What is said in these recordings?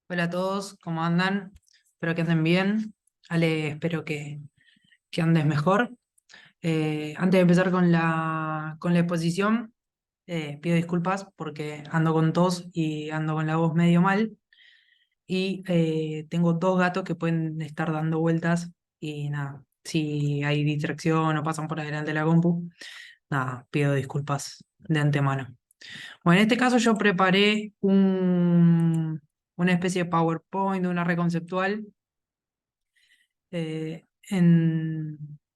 Hola a todos, ¿cómo andan? Espero que anden bien. Ale, espero que andes mejor. Antes de empezar con la exposición, pido disculpas porque ando con tos y ando con la voz medio mal. Y tengo dos gatos que pueden estar dando vueltas y nada, si hay distracción o pasan por adelante de la compu, nada, pido disculpas de antemano. Bueno, en este caso yo preparé una especie de PowerPoint, una red conceptual,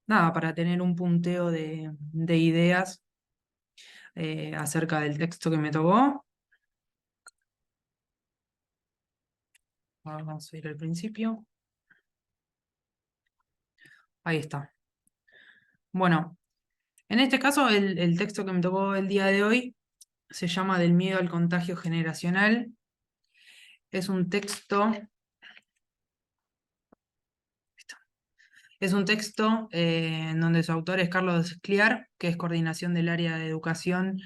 nada, para tener un punteo de ideas acerca del texto que me tocó. Vamos a ir al principio. Ahí está. Bueno, en este caso el texto que me tocó el día de hoy se llama Del miedo al contagio generacional. Es un texto. Es un texto en donde su autor es Carlos Escliar, que es coordinación del área de educación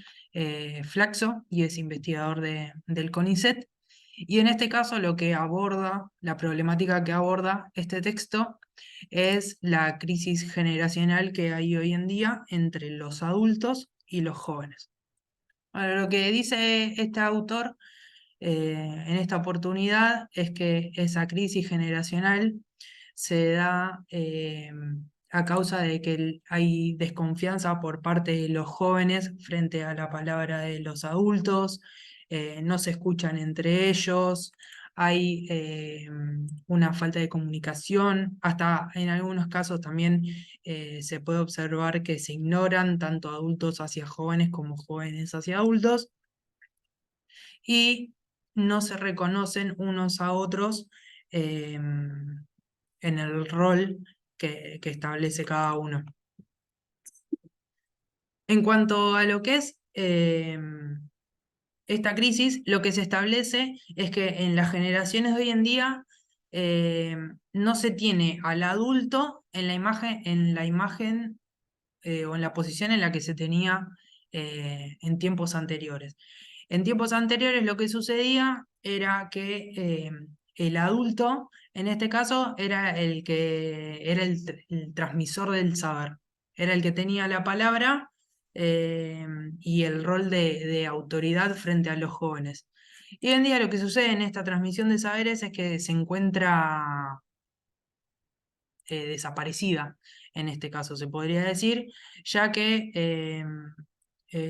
Flaxo y es investigador del CONICET. Y en este caso lo que aborda, la problemática que aborda este texto es la crisis generacional que hay hoy en día entre los adultos y los jóvenes. Bueno, lo que dice este autor en esta oportunidad es que esa crisis generacional se da a causa de que hay desconfianza por parte de los jóvenes frente a la palabra de los adultos, no se escuchan entre ellos, hay una falta de comunicación, hasta en algunos casos también se puede observar que se ignoran tanto adultos hacia jóvenes como jóvenes hacia adultos y no se reconocen unos a otros en el rol que establece cada uno. En cuanto a lo que es esta crisis, lo que se establece es que en las generaciones de hoy en día no se tiene al adulto en la imagen o en la posición en la que se tenía en tiempos anteriores. En tiempos anteriores lo que sucedía era que el adulto, en este caso, era el que era el transmisor del saber, era el que tenía la palabra eh, y el rol de autoridad frente a los jóvenes. Y hoy en día lo que sucede en esta transmisión de saberes es que se encuentra desaparecida, en este caso se podría decir, ya que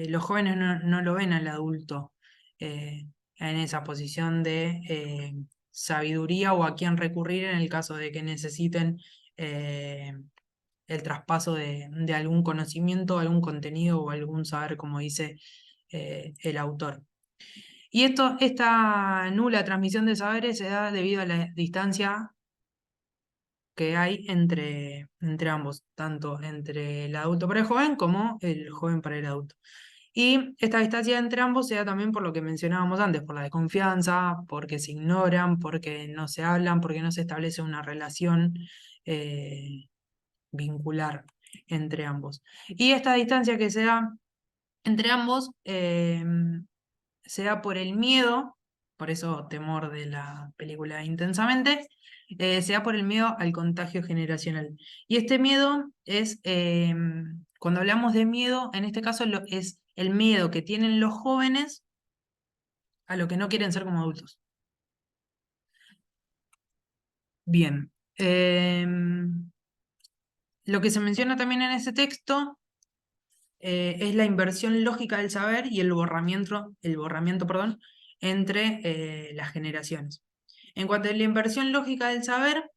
los jóvenes no lo ven al adulto en esa posición de sabiduría o a quién recurrir en el caso de que necesiten eh, el traspaso de algún conocimiento, algún contenido o algún saber, como dice el autor. Y esta nula transmisión de saberes se da debido a la distancia que hay entre ambos, tanto entre el adulto para el joven como el joven para el adulto. Y esta distancia entre ambos se da también por lo que mencionábamos antes, por la desconfianza, porque se ignoran, porque no se hablan, porque no se establece una relación eh, vincular entre ambos. Y esta distancia que se da entre ambos se da por el miedo, por eso temor de la película Intensamente, se da por el miedo al contagio generacional. Y este miedo es, cuando hablamos de miedo, en este caso es el miedo que tienen los jóvenes a lo que no quieren ser como adultos. Bien. Lo que se menciona también en ese texto es la inversión lógica del saber y el borramiento, perdón, entre las generaciones. En cuanto a la inversión lógica del saber,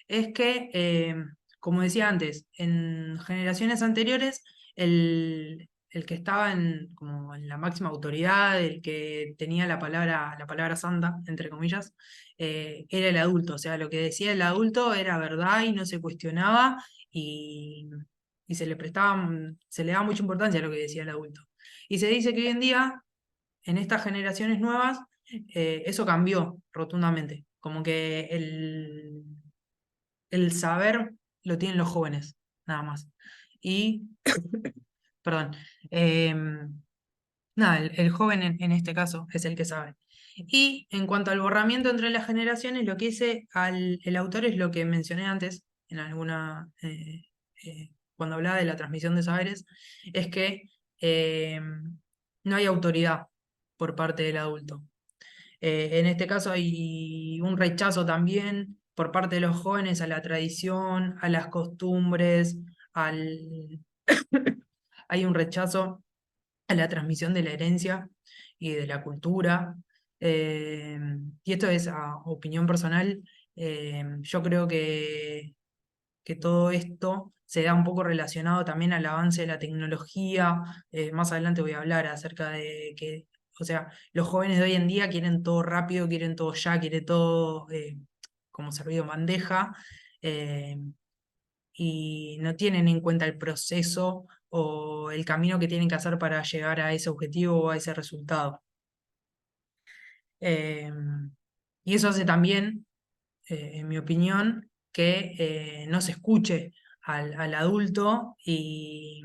es que, como decía antes, en generaciones anteriores, el que estaba como en la máxima autoridad, el que tenía la palabra santa, entre comillas, era el adulto. O sea, lo que decía el adulto era verdad y no se cuestionaba y se le daba mucha importancia a lo que decía el adulto. Y se dice que hoy en día, en estas generaciones nuevas, eso cambió rotundamente. Como que el saber lo tienen los jóvenes, nada más. Y, perdón, Nada, el joven en este caso es el que sabe. Y en cuanto al borramiento entre las generaciones, lo que dice el autor es lo que mencioné antes, en alguna, cuando hablaba de la transmisión de saberes, es que eh, no hay autoridad por parte del adulto. En este caso hay un rechazo también por parte de los jóvenes a la tradición, a las costumbres, al... hay un rechazo a la transmisión de la herencia y de la cultura. Eh, y esto es a opinión personal. Yo creo que todo esto se da un poco relacionado también al avance de la tecnología. Más adelante voy a hablar acerca de que, o sea, los jóvenes de hoy en día quieren todo rápido, quieren todo ya, quieren todo como servido en bandeja. eh, y no tienen en cuenta el proceso o el camino que tienen que hacer para llegar a ese objetivo o a ese resultado. Eh, y eso hace también, en mi opinión, que no se escuche al adulto y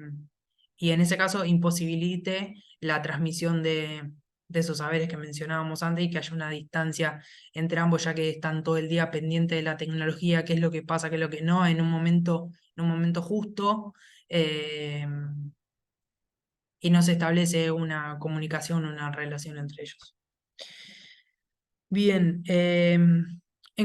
en ese caso imposibilite la transmisión de esos saberes que mencionábamos antes y que haya una distancia entre ambos, ya que están todo el día pendientes de la tecnología, qué es lo que pasa, qué es lo que no, en un momento justo, eh, y no se establece una comunicación, una relación entre ellos. Bien,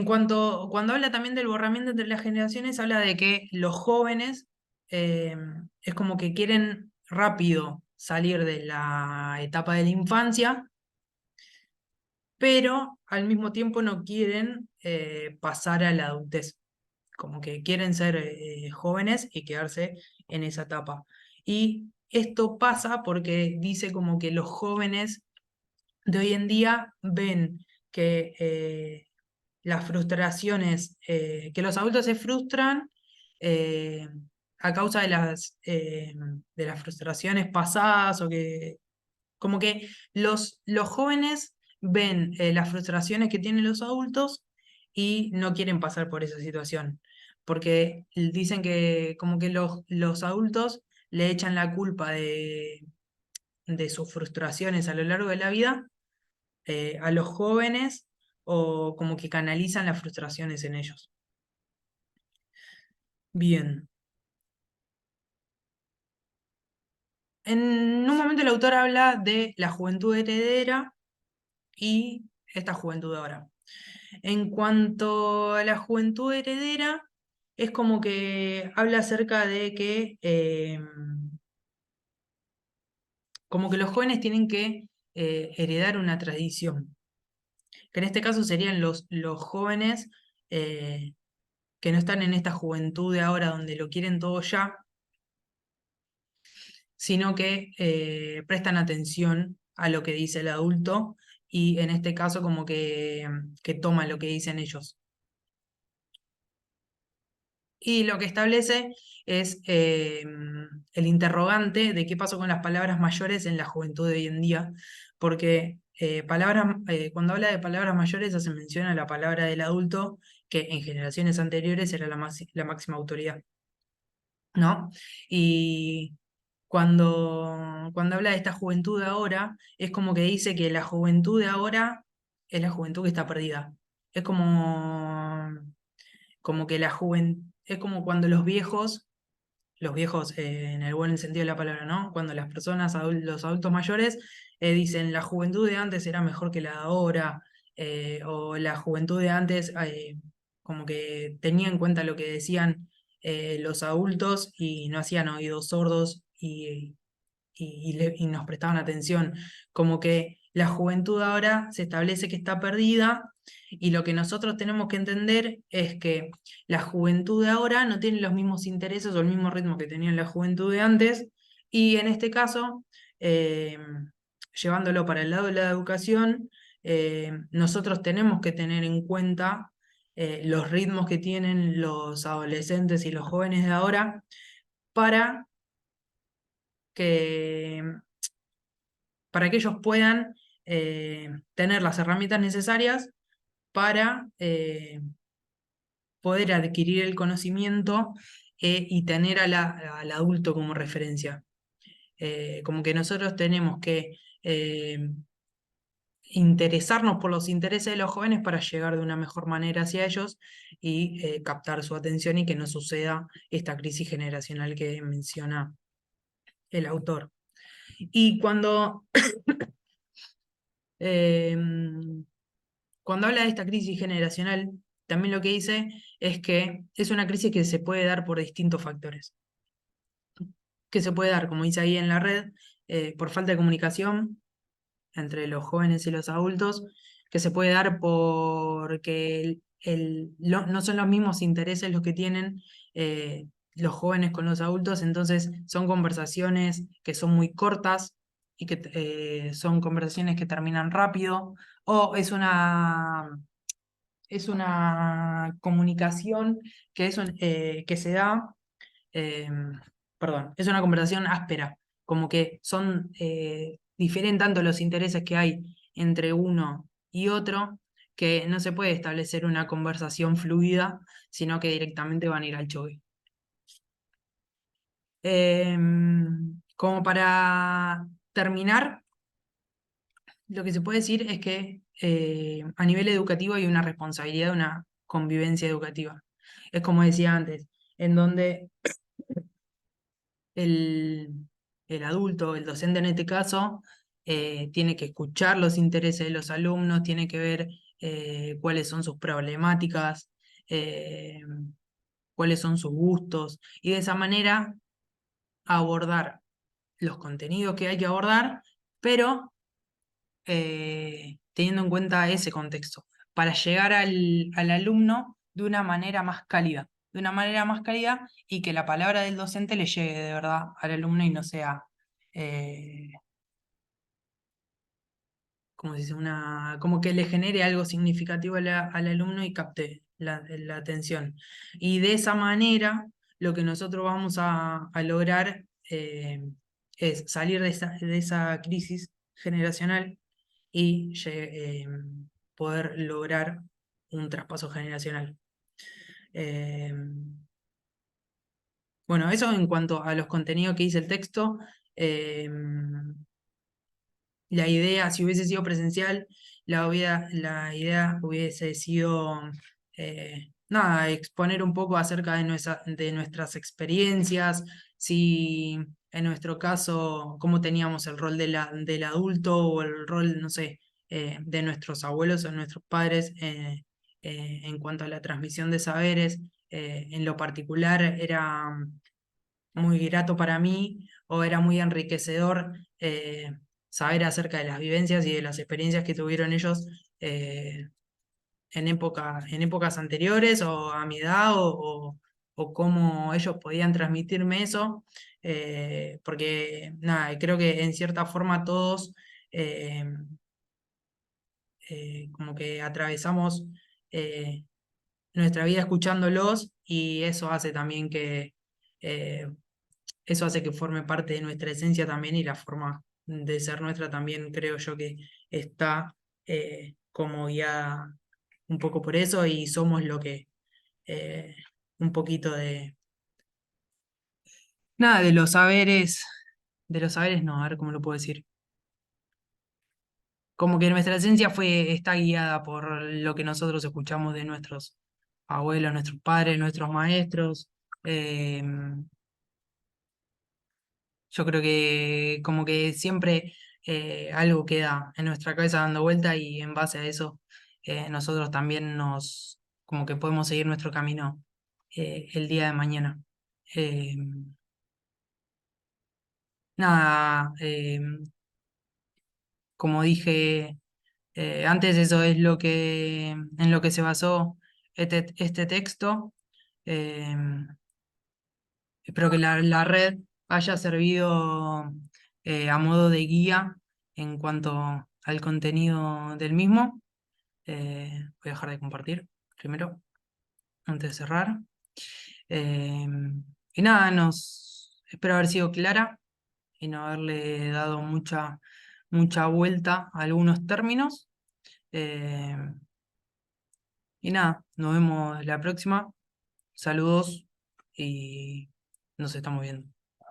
cuando habla también del borramiento entre las generaciones, habla de que los jóvenes eh, es como que quieren rápido salir de la etapa de la infancia, pero al mismo tiempo no quieren pasar a la adultez, como que quieren ser jóvenes y quedarse en esa etapa. Y esto pasa porque dice como que los jóvenes de hoy en día ven que las frustraciones, que los adultos se frustran eh, a causa de las frustraciones pasadas o que como que los jóvenes ven las frustraciones que tienen los adultos y no quieren pasar por esa situación, porque dicen que como que los adultos le echan la culpa de sus frustraciones a lo largo de la vida a los jóvenes o como que canalizan las frustraciones en ellos. Bien. En un momento el autor habla de la juventud heredera y esta juventud de ahora. En cuanto a la juventud heredera, es como que habla acerca de que como que los jóvenes tienen que heredar una tradición, que en este caso serían los jóvenes eh, que no están en esta juventud de ahora donde lo quieren todo ya, sino que prestan atención a lo que dice el adulto y en este caso como que toman lo que dicen ellos. Y lo que establece es el interrogante de qué pasó con las palabras mayores en la juventud de hoy en día, porque cuando habla de palabras mayores hace mención a la palabra del adulto, que en generaciones anteriores era la máxima autoridad, ¿no? Y cuando habla de esta juventud de ahora, es como que dice que la juventud de ahora es la juventud que está perdida. Es como que es como cuando los viejos en el buen sentido de la palabra, ¿no? Cuando las personas, los adultos mayores, dicen la juventud de antes era mejor que la de ahora, o la juventud de antes como que tenía en cuenta lo que decían los adultos y no hacían oídos sordos y nos prestaban atención. Como que la juventud ahora se establece que está perdida y lo que nosotros tenemos que entender es que la juventud de ahora no tiene los mismos intereses o el mismo ritmo que tenía la juventud de antes y en este caso, eh, llevándolo para el lado de la educación, nosotros tenemos que tener en cuenta los ritmos que tienen los adolescentes y los jóvenes de ahora para que para que ellos puedan tener las herramientas necesarias para poder adquirir el conocimiento y tener al adulto como referencia. Como que nosotros tenemos que interesarnos por los intereses de los jóvenes para llegar de una mejor manera hacia ellos y captar su atención y que no suceda esta crisis generacional que menciona el autor. Y cuando habla de esta crisis generacional, también lo que dice es que es una crisis que se puede dar por distintos factores. Que se puede dar, como dice ahí en la red, por falta de comunicación entre los jóvenes y los adultos, que se puede dar porque no son los mismos intereses los que tienen los jóvenes con los adultos, entonces son conversaciones que son muy cortas y que son conversaciones que terminan rápido, o es una comunicación que se da, eh, perdón, es una conversación áspera, como que difieren tanto los intereses que hay entre uno y otro, que no se puede establecer una conversación fluida, sino que directamente van a ir al choque. Como para terminar, lo que se puede decir es que a nivel educativo hay una responsabilidad de una convivencia educativa. Es como decía antes, en donde el, el adulto, el docente en este caso, tiene que escuchar los intereses de los alumnos, tiene que ver cuáles son sus problemáticas, eh, cuáles son sus gustos, y de esa manera abordar los contenidos que hay que abordar, pero teniendo en cuenta ese contexto, para llegar al alumno de una manera más cálida y que la palabra del docente le llegue de verdad al alumno y no sea, eh, como se dice, como que le genere algo significativo al alumno y capte la atención. Y de esa manera, lo que nosotros vamos a lograr es salir de esa crisis generacional y poder lograr un traspaso generacional. Eh, bueno, eso en cuanto a los contenidos que dice el texto. eh, la idea, si hubiese sido presencial, la idea hubiese sido, nada, exponer un poco acerca de nuestras experiencias, si en nuestro caso, cómo teníamos el rol del adulto o el rol, no sé, de nuestros abuelos o nuestros padres en cuanto a la transmisión de saberes. En lo particular era muy grato para mí o era muy enriquecedor saber acerca de las vivencias y de las experiencias que tuvieron ellos eh, en épocas anteriores o a mi edad o cómo ellos podían transmitirme eso, porque nada, creo que en cierta forma todos eh, como que atravesamos eh, nuestra vida escuchándolos y eh, eso hace que forme parte de nuestra esencia también y la forma de ser nuestra también creo yo que está como guiada un poco por eso y somos lo que eh, un poquito nada, de los saberes no, a ver cómo lo puedo decir. Como que nuestra esencia está guiada por lo que nosotros escuchamos de nuestros abuelos, nuestros padres, nuestros maestros. eh, Yo creo que como que siempre algo queda en nuestra cabeza dando vuelta y en base a eso nosotros también como que podemos seguir nuestro camino el día de mañana. Eh, Nada, como dije antes, eso es en lo que se basó este texto. Eh, Espero que la red haya servido a modo de guía en cuanto al contenido del mismo. Voy a dejar de compartir primero, antes de cerrar. Eh, y nada, espero haber sido clara y no haberle dado mucha vuelta a algunos términos. Eh, y nada, nos vemos la próxima. Saludos y nos estamos viendo.